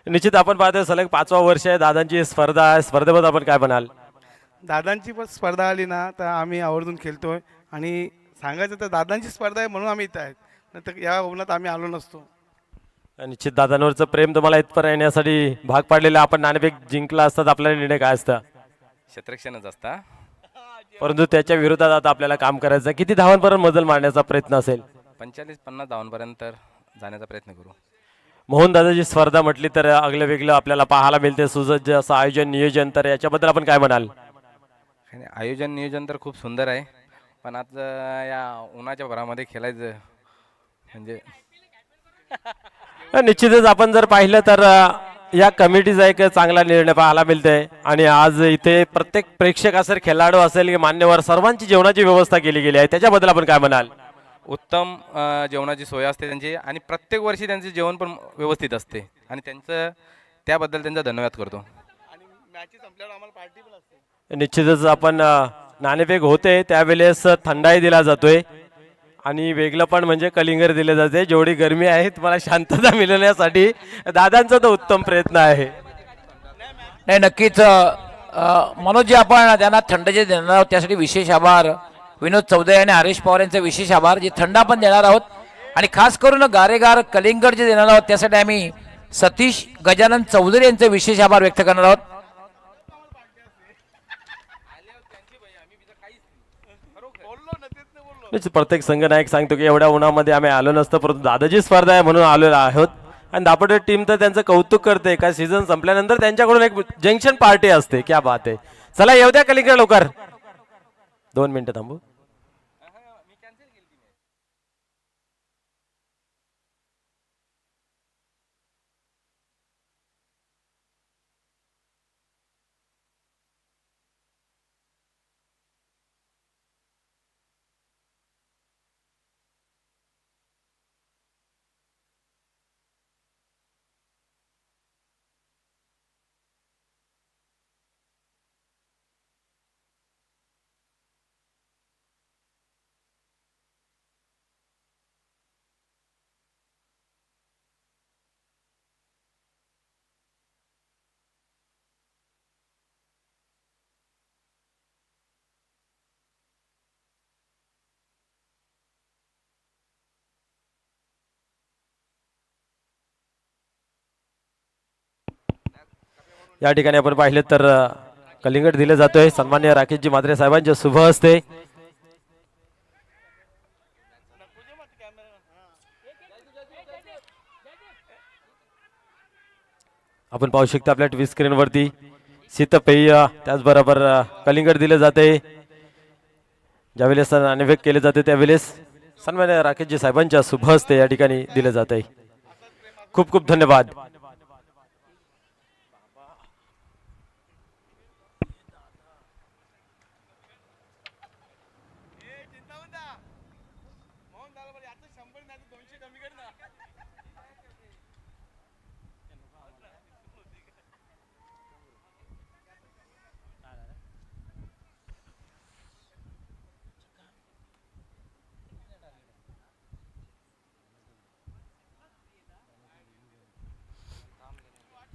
निश्चित आपण पाहतोय सलग 5वा वर्ष आहे दादांची स्पर्धा आहे. स्पर्धेबद्दल आपण काय म्हणाल? दादांची पण स्पर्धा आली ना तर आम्ही आवर्जून खेळतोय. आणि सांगायचं तर दादांची स्पर्धा आहे म्हणून आम्ही इथं आहेत, नंतर या उन्हात आम्ही आलो नसतो. निश्चित दादांवरचं प्रेम तुम्हाला इथपर्यंत येण्यासाठी भाग पाडलेलं. आपण नाणेफेक जिंकला असतात, आपला निर्णय काय असता? क्षेत्ररक्षणच असता. परंतु त्याच्या विरोधात आता आपल्याला काम करायचं. किती धावांपर्यंत मजल मारण्याचा प्रयत्न असेल? 45-50 धावांपर्यंत जाण्याचा प्रयत्न करू. मोहन दादाची स्पर्धा म्हटली तर अगलं वेगळं आपल्याला पाहायला मिळते. सुसज्ज असं आयोजन नियोजन, तर याच्याबद्दल आपण काय म्हणाल? आयोजन नियोजन तर खूप सुंदर आहे, पण आज या उन्हाच्या भरामध्ये खेळायचं म्हणजे निश्चितच आपण जर पाहिलं तर या कमिटीचा एक चांगला निर्णय पाहायला मिळतोय. आणि आज इथे प्रत्येक प्रेक्षक असेल, खेळाडू असेल की मान्यवर, सर्वांची जेवणाची व्यवस्था केली गेली आहे. त्याच्याबद्दल आपण काय म्हणाल? उत्तम जेवणाची सोय असते त्यांची, आणि प्रत्येक वर्षी त्यांचे जेवण पण व्यवस्थित असते, आणि त्याबद्दल त्यांचा धन्यवाद करतो. आणि मॅचेस संपल्यावर आम्हाला पार्टी पण असते. निश्चितच आपण नाणेफेक होते त्यावेळेस थंडाई दिला जातोय, आणि वेगळं पण म्हणजे कलिंगर दिले जाते. जेवढी गरमी आहे तुम्हाला शांतता मिळवण्यासाठी दादांचा तो उत्तम प्रयत्न आहे. नाही नक्कीच मनोज जे आपण त्यांना थंड जे देणार आहोत त्यासाठी विशेष आभार. विनोद चौधरी आणि हरीश पवार यांचे विशेष आभार. जे थंड आपण देणार आहोत आणि खास करून गारेगार कलिंगड जे देणार आहोत त्यासाठी आम्ही सतीश गजानन चौधरी यांचे विशेष आभार व्यक्त करणार आहोत. प्रत्येक संघनायक सांगतो की एवढ्या उन्हामध्ये आम्ही आलो नसतो, परंतु दादाची स्पर्धा आहे म्हणून आलेलो आहोत. आणि दापोडे टीम तर त्यांचं कौतुक करते का सीझन संपल्यानंतर त्यांच्याकडून एक जंक्शन पार्टी असते. क्या बात आहे. चला येऊ द्या कलिंगड लवकर. 2 मिनिटं थांबू. या ठिकाणी आपण पाहिलं तर कलिंगड दिले जातोय सन्माननीय राकेशजी मात्रे साहेबांच्या शुभ हस्ते. आपण पाहू शकता आपल्या टीव्ही स्क्रीन वरती शीतपेय, त्याचबरोबर कलिंगड दिले जाते. ज्यावेळेस नाणेफेक केले जाते त्यावेळेस सन्माननीय राकेशजी साहेबांच्या शुभ हस्ते या ठिकाणी दिले जाते. खूप खूप धन्यवाद.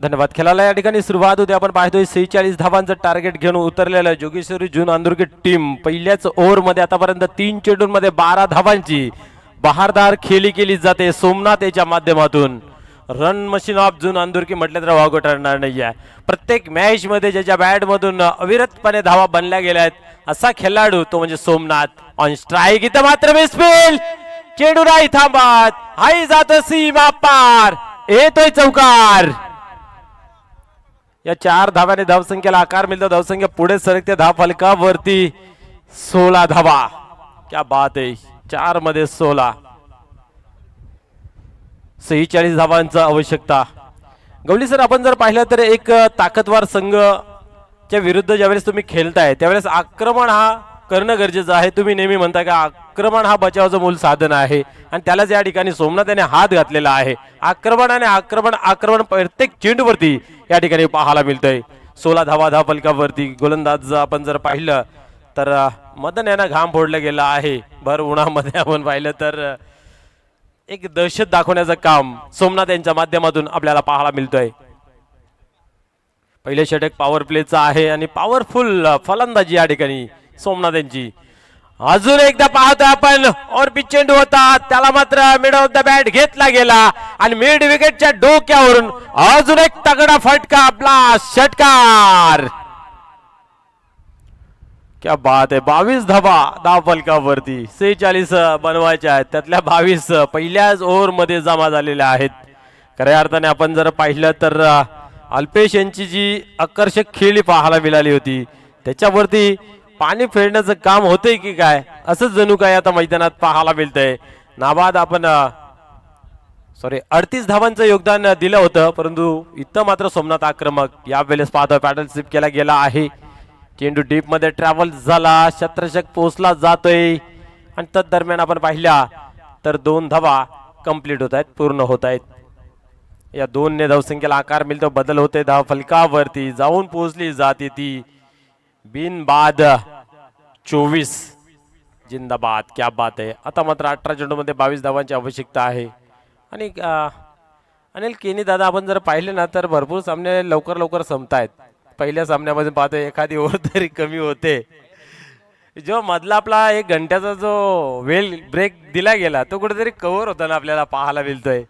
धन्यवाद. खेळाला या ठिकाणी सुरुवात होते. आपण पाहतोय 46 धावांचं टार्गेट घेऊन उतरलेलं जोगेश्वरी जून अंदुर्गे टीम. पहिल्याच ओव्हरमध्ये आतापर्यंत 3 चेंडूंमध्ये 12 धावांची बहारदार खेळी केली जाते सोमनाथ याच्या माध्यमातून. रन मशीन ऑफ जून अंदुर्गे म्हटलं तर वावगं ठरणार नाही आहे. प्रत्येक मॅच मध्ये ज्याच्या बॅट मधून अविरतपणे धावा बनल्या गेल्या आहेत असा खेळाडू तो म्हणजे सोमनाथ. ऑन स्ट्राईक इथं मात्र मिसफील, चेंडू नाही थांबत, हाई जातो सीमा पार, येतोय चौकार. या 4 धाव्याने धावसंख्येला आकार मिळतो. धावसंख्या पुढे सरकते धाव फलकावरती. 16 धावा. क्या बात आहे. 4 मध्ये 16. 46 धावांचा आवश्यकता. गवली सर, आपण जर पाहिलं तर एक ताकदवार संघच्या विरुद्ध ज्यावेळेस तुम्ही खेळताय त्यावेळेस आक्रमण हा करणं गरजेचं आहे. तुम्ही नेहमी म्हणता का आक्रमण हा बचावाचं मूल साधन आहे आणि त्यालाच या ठिकाणी सोमनाथ याने हात घातलेला आहे. आक्रमण आणि आक्रमण प्रत्येक चेंडूवरती या ठिकाणी पाहायला मिळतंय. 16 धावा धाव फलकावरती. गोलंदाज आपण जर पाहिलं तर मदन यांना घाम फोडला गेला आहे. भर उन्हामध्ये आपण पाहिलं तर एक दहशत दाखवण्याचं काम सोमनाथ यांच्या माध्यमातून आपल्याला पाहायला मिळतोय. पहिले षटक पॉवर प्लेचा आहे आणि पॉवरफुल फलंदाजी या ठिकाणी सोमनाथ यांची. अजून एकदा पाहतोय आपण और चेंडू होता त्याला मात्र मिड ऑफ द बॅट घेतला गेला आणि मिड विकेटच्या डोक्यावरून अजून एक तगडा फटका. आपला षटकार. क्या बात आहे. 22 धावा धाव फलकावरती. 46 बनवायच्या आहेत त्यातल्या 22 पहिल्याच ओव्हर मध्ये जमा झालेल्या आहेत. खऱ्या अर्थाने आपण जर पाहिलं तर अल्पेश यांची जी आकर्षक खेळी पाहायला मिळाली होती त्याच्यावरती पाणी फेडण्याचं काम होतंय की काय असं जणू काय आता मैदानात पाहायला मिळतंय. नाबाद आपण 38 धावांचं योगदान दिलं होतं परंतु इथं मात्र सोमनाथ आक्रमक. यावेळेस पाहतोय पॅडल स्लिप केला गेला आहे. चेंडू डीप मध्ये ट्रॅव्हल झाला. शतरषक पोचला जातोय आणि तदरम्यान आपण पाहिल्या तर 2 धावा कंप्लीट होत आहेत, पूर्ण होत आहेत. या 2 ने धावसंख्येला आकार मिळतो. बदल होते धाव फलकावरती. जाऊन पोहोचली जाते ती बिन बाद 24. जिंदाबाद. क्या बात आहे. आता मात्र 18 चेंडूमध्ये 22 धावांची आवश्यकता आहे. आणि अनिल केनी दादा, आपण जर पाहिले ना तर भरपूर सामने लवकर संपतायत. पहिल्या सामन्यामध्ये पाहतोय एखादी ओव्हर तरी कमी होते. जो मधला आपला 1 घंट्याचा जो वेल ब्रेक दिला गेला तो कुठेतरी कव्हर होताना आपल्याला पाहायला मिळतोय.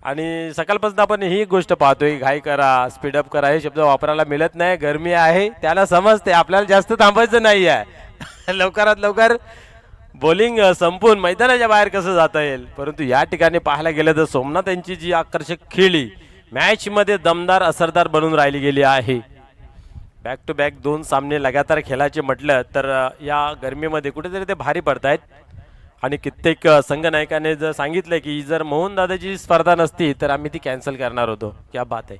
आणि सकाळपासून आपण ही गोष्ट पाहतोय, घाई करा, स्पीडअप करा हे शब्द वापरायला मिळत नाही. गरमी आहे त्याला समजते, आपल्याला जास्त थांबायचं नाही आहे. लवकरात लवकर बॉलिंग संपून मैदानाच्या बाहेर कसं जाता येईल. परंतु या ठिकाणी पाहायला गेलं तर सोमनाथ यांची जी आकर्षक खेळी मॅच मध्ये दमदार असरदार बनून राहिली गेली आहे. बॅक टू बॅक 2 सामने लगातार खेळायचे म्हटलं तर या गरमीमध्ये कुठेतरी ते भारी पडतायत. आणि कित्येक संघनायकाने जर सांगितलं की जर मोहन दादाची स्पर्धा नसती तर आम्ही ती कॅन्सल करणार होतो. क्या बात आहे.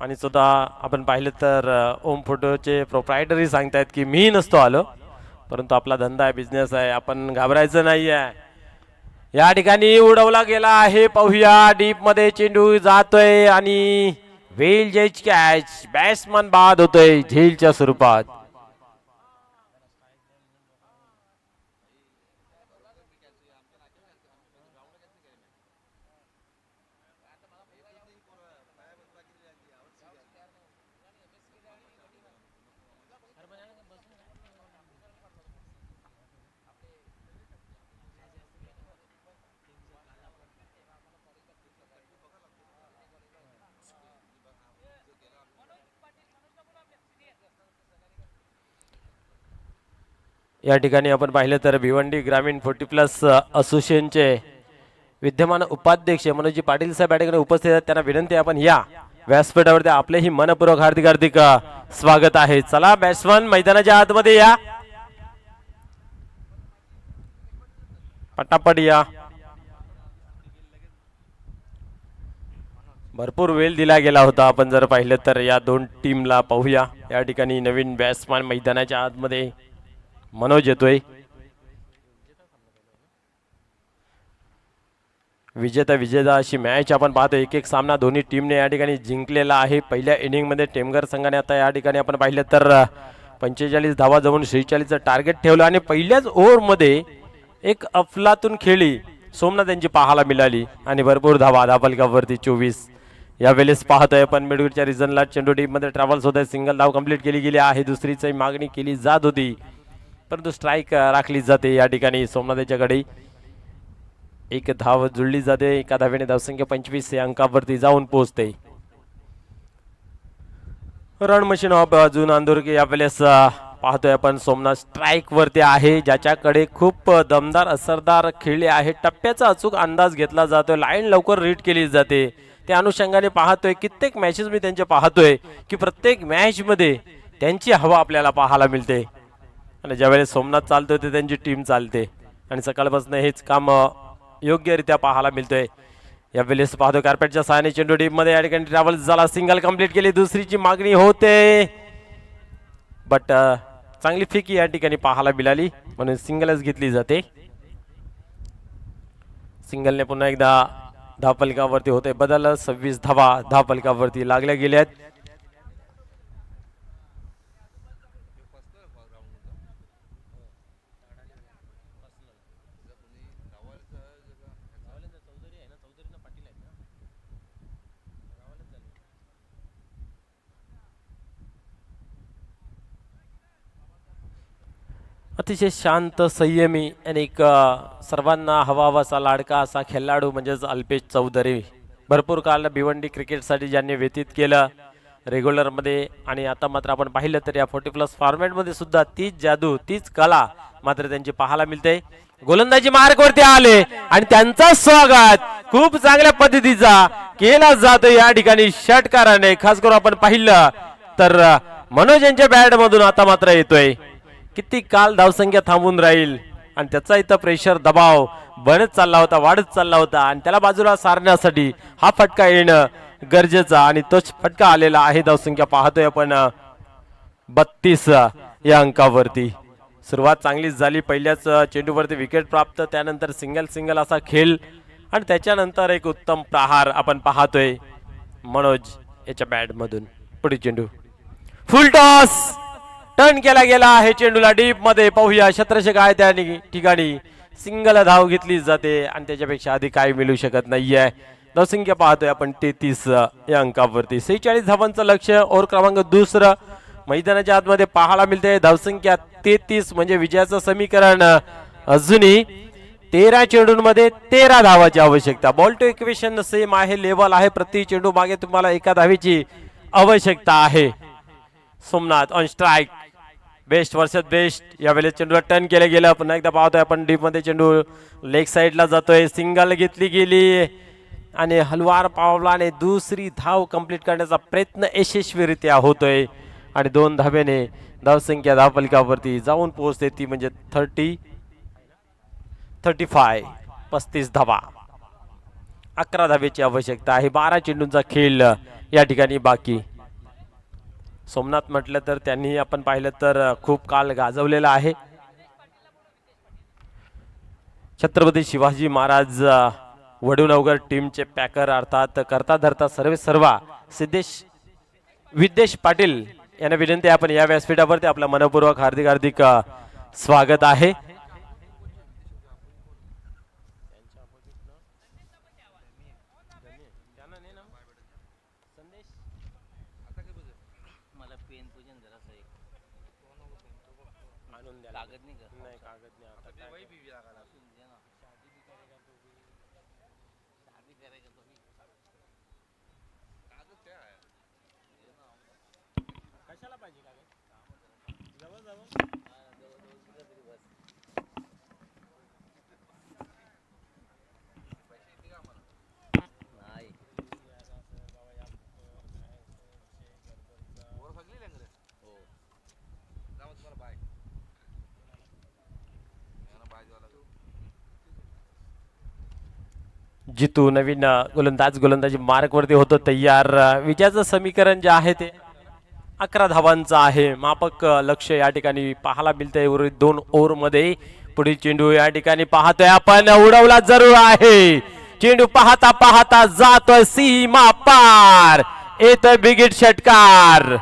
आणि सुद्धा आपण पाहिलं तर ओम फोटोचे प्रोप्रायटरी सांगतायत की मी नसतो आलो, परंतु आपला धंदा आहे, बिझनेस आहे, आपण घाबरायचं नाही आहे. या ठिकाणी उडवला गेला आहे. पाहूया डीप मध्ये चेंडू जातोय आणि वेल जज कॅच. बॅट्समन बाद होतोय झेलच्या स्वरूपात. या ठिकाणी आपण पाहिलं तर भिवंडी ग्रामीण 40+ असोसिएशनचे विद्यमान उपाध्यक्ष मनोजी पाटील साहेब या ठिकाणी उपस्थित आहेत. त्यांना विनंती आहे आपण या व्यासपीठावरती आपलेही मनपूर्वक हार्दिक स्वागत आहे. चला बॅट्समन मैदानाच्या आतमध्ये या, पटापट या. भरपूर वेळ दिला गेला होता. आपण जर पाहिलं तर या 2 टीमला पाहूया. या ठिकाणी नवीन बॅट्समन मैदानाच्या आतमध्ये मनोज येतोय. विजेता अशी मॅच आपण पाहतो. एक सामना दोन्ही टीमने या ठिकाणी जिंकलेला आहे. पहिल्या इनिंग मध्ये टेमघर संघाने आता या ठिकाणी आपण पाहिलं तर 45 धावा जवळ 46चं टार्गेट ठेवलं आणि पहिल्याच ओव्हर मध्ये एक अफलातून खेळी सोमनाथ यांची पाहायला मिळाली आणि भरपूर धावा धापलकावरती 24. यावेळेस पाहतोय पण मिडविडच्या रिझनला चेंडू टीम मध्ये ट्रॅव्हल्स होत आहे. सिंगल धाव कंप्लीट केली गेली आहे. दुसरीची मागणी केली जात होती परंतु स्ट्राईक राखली जाते या ठिकाणी सोमनाथ यांच्याकडे. एक धाव जुळली जाते. एका धावेने धावसंख्या 25 या अंकावरती जाऊन पोहोचते. रण मशीन ऑफ अजून अंदुरके यावेळेस पाहतोय आपण सोमनाथ स्ट्राईक वरती आहे, ज्याच्याकडे खूप दमदार असरदार खेळले आहे. टप्प्याचा अचूक अंदाज घेतला जातोय. लाईन लवकर रीड केली जाते. त्या अनुषंगाने पाहतोय कित्येक मॅचेस मी त्यांचे पाहतोय की प्रत्येक मॅच मध्ये त्यांची हवा आपल्याला पाहायला मिळते आणि ज्यावेळेस सोमनाथ चालतोय ते त्यांची टीम चालते आणि सकाळपासून हेच काम योग्यरित्या पाहायला मिळतोय. यावेळेस पाहतो कार्पेटच्या सहाय्याने चेंडू टीम मध्ये या ठिकाणी ट्रॅव्हल्स झाला. सिंगल कंप्लीट केली. दुसरीची मागणी होते बट चांगली फिकी या ठिकाणी पाहायला मिळाली म्हणून सिंगलच घेतली जाते. सिंगलने पुन्हा एकदा धावफलकावरती होते बदल. 26 धावा धावफलकावरती लागल्या गेल्या आहेत. अतिशय शांत संयमी आणि एक सर्वांना हवासा लाडका असा खेळाडू म्हणजेच अल्पेश चौधरी. भरपूर काळ भिवंडी क्रिकेटसाठी ज्यांनी व्यतीत केलं रेग्युलरमध्ये आणि आता मात्र आपण पाहिलं तर या 40+ फॉर्मॅटमध्ये सुद्धा तीच जादू तीच कला मात्र त्यांची पाहायला मिळते. गोलंदाजी मार्कवरती आले आणि त्यांचा स्वागत खूप चांगल्या पद्धतीचा केला जातो या ठिकाणी षटकाराने. खास करून आपण पाहिलं तर मनोज यांच्या बॅट मधून आता मात्र येतोय. किती काल धावसंख्या थांबून राहील आणि त्याचा इथं प्रेशर दबाव बनत चालला होता वाढत चालला होता आणि त्याला बाजूला सारण्यासाठी हा फटका येणं गरजेचा आणि तोच फटका आलेला आहे. धावसंख्या पाहतोय आपण 32 या अंकावरती. सुरुवात चांगलीच झाली. पहिल्याच चेंडूवरती विकेट प्राप्त, त्यानंतर सिंगल असा खेळ आणि त्याच्यानंतर एक उत्तम प्रहार आपण पाहतोय मनोज याच्या बॅट मधून. पुढे चेंडू फुल टॉस टर्न केला गेला आहे चेंडूला डीप मध्ये. पाहूया शत्रशक आहे त्या ठिकाणी. सिंगल धाव घेतली जाते आणि त्याच्यापेक्षा अधिक काही मिळू शकत नाहीये. धावसंख्या पाहतोय आपण 33 या अंकावरती. 46 धावांचं लक्ष. ओव्हर क्रमांक दुसरं मैदानाच्या आतमध्ये पाहायला मिळते. धावसंख्या 33 म्हणजे विजयाचं समीकरण अजूनही 13 चेंडूंमध्ये 13 धावाची आवश्यकता. बॉल टू इक्वेशन सेम आहे, लेवल आहे. प्रति चेंडू मागे तुम्हाला एका धावेची आवश्यकता आहे. Somnath on strike. Best versus best. यावेळेस चेंडूला टर्न केलं गेलं. पुन्हा एकदा पाहतोय आपण डीप मध्ये चेंडू लेग साइडला जातोय. सिंगल घेतली गेली आणि हलवार पावलाने दुसरी धाव कंप्लीट करण्याचा प्रयत्न यशस्वीरित्या होतोय आणि 2 धावेने धावसंख्या धावफलकावरती जाऊन पोहोचते ती म्हणजे 35 धावा. 11 धावेची आवश्यकता आहे. 12 चेंडूंचा खेळ या ठिकाणी बाकी. सोमनाथ म्हटलं तर त्यांनी आपण पाहिलं तर खूप काळ गाजवलेला आहे. छत्रपती शिवाजी महाराज वडूनगर टीमचे पॅकर अर्थात करता धरता सर्वा विद्येश पाटील यांना विनंती आपण या व्यासपीठावरती आपलं मनपूर्वक हार्दिक स्वागत आहे. जितू नवीन गोलंदाजी मार्क वरती होतो तयार. विजयाचं समीकरण जे आहे ते 11 धावांचं आहे. मापक लक्ष या ठिकाणी पाहायला मिळतंय उर्वरित 2 ओव्हर मध्ये. पुढील चेंडू या ठिकाणी पाहतोय आपण. उडवला जरूर आहे चेंडू. पाहता पाहता जातोय सीमा पार. येतोय बिगिट षटकार.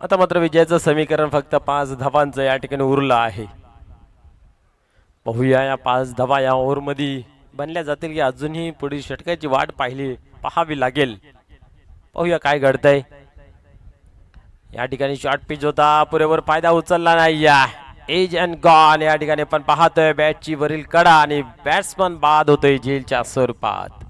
आता मात्र विजयाचं समीकरण फक्त 5 धावांचं या ठिकाणी उरलं आहे. पाहूया या 5 धावा या ओव्हरमध्ये बनल्या जातील की अजूनही पुढील षटकाची वाट पाहावी लागेल. पाहूया काय घडतंय. या ठिकाणी शॉर्ट पिच होता, पुरेपूर फायदा उचलला नाही. एज अँड गॉन या ठिकाणी पण पाहतोय बॅटची वरील कडा आणि बॅट्समन बाद होतोय झेलच्या स्वरूपात.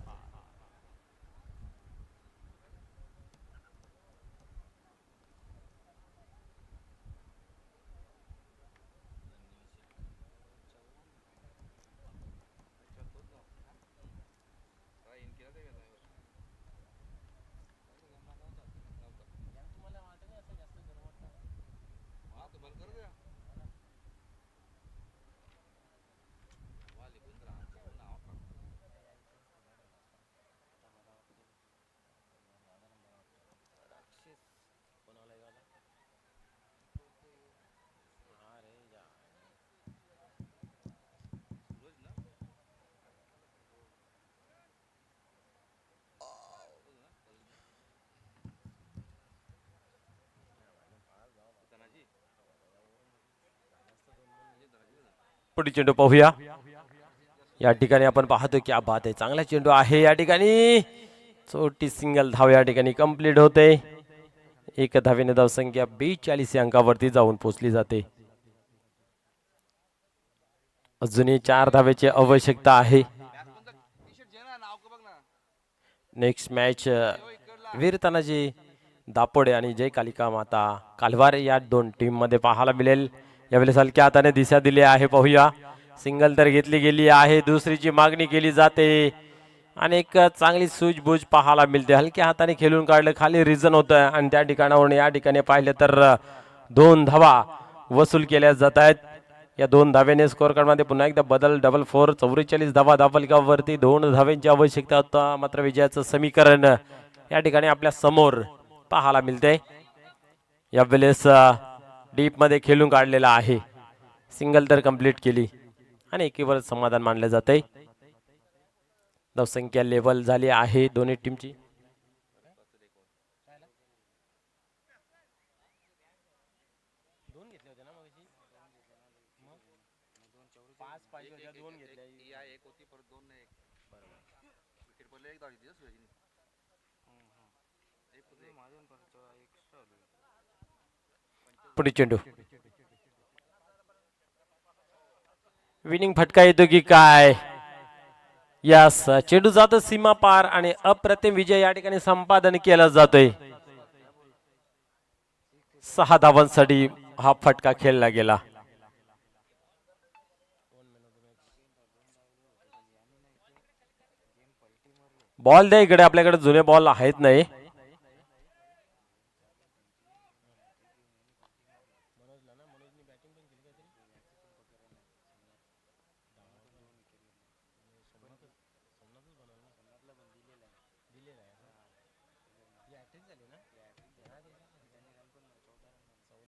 पुढील चेंडू पाहूया. या ठिकाणी आपण पाहतो की बात आहे, चांगला चेंडू आहे. या ठिकाणी छोटी सिंगल धाव या ठिकाणी कंप्लीट होते. एक धावेने धावसंख्या 42 या अंकावरती जाऊन पोहोचली जाते. अजूनही 4 धावेची आवश्यकता आहे. नेक्स्ट मॅच वीर तानाजी दापोडे आणि जय कालिका माता कालवार या 2 टीम मध्ये पाहायला मिळेल. यावेळेस हलक्या हाताने दिशा दिली आहे. पाहूया, सिंगल तर घेतली गेली आहे, दुसरीची मागणी केली जाते आणि एक चांगली सूझबूझ पाहायला मिळते. हलक्या हाताने खेळून काढलं, खाली रिझन होतं आणि त्या ठिकाणावरून या ठिकाणी पाहिलं तर 2 धावा वसूल केल्या जात आहेत. या 2 धावेने स्कोअर कार्ड मध्ये पुन्हा एकदा बदल. डबल 4 44 धावा धावफलकावरती 2 धाव्यांची आवश्यकता होता. मात्र विजयाचं समीकरण या ठिकाणी आपल्या समोर पाहायला मिळते. यावेळेस डीप मध्ये खेळून काढलेला आहे, सिंगल तर कंप्लीट केली आणि एकीवर समाधान मानले जाते. धावसंख्या लेवल झाली आहे दोन्ही टीमची. पुढे चेंडू विनिंग फटका येतो की काय. यस, चेंडू जातो सीमा पार आणि अप्रतिम विजय या ठिकाणी संपादन केला जातोय. 6 धावांसाठी हा फटका खेळला गेला. बॉल द्या इकडे, आपल्याकडे जुने बॉल आहेत नाही.